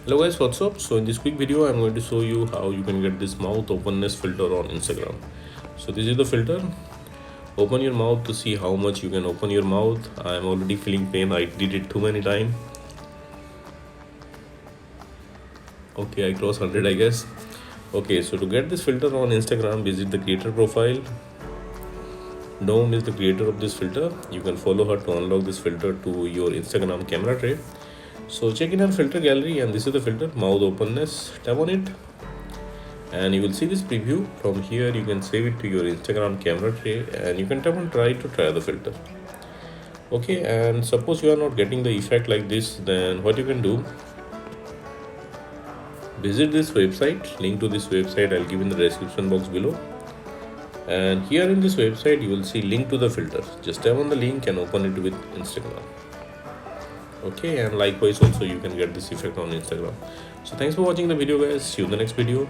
Hello guys, what's up? So in this quick video I'm going to show you how you can get this mouth openness filter on Instagram. So this is the filter. Open your mouth to see how much you can open your mouth. I'm already feeling pain. I did it too many times. Okay, I crossed 100 I guess. Okay, so to get this filter on Instagram, visit the creator profile. Dom is the creator of this filter. You can follow her to unlock this filter to your Instagram camera tray. So check in her filter gallery, and this is the filter mouth openness. Tap on it and you will see this preview. From here you can save it to your Instagram camera tray and you can tap on try to try the filter. Okay, and suppose you are not getting the effect like this, then what you can do, visit this website. Link to this website I'll give in the description box below, and here in this website you will see link to the filter. Just tap on the link and open it with Instagram. Okay, and likewise also you can get this effect on Instagram. So thanks for watching the video guys. See you in the next video.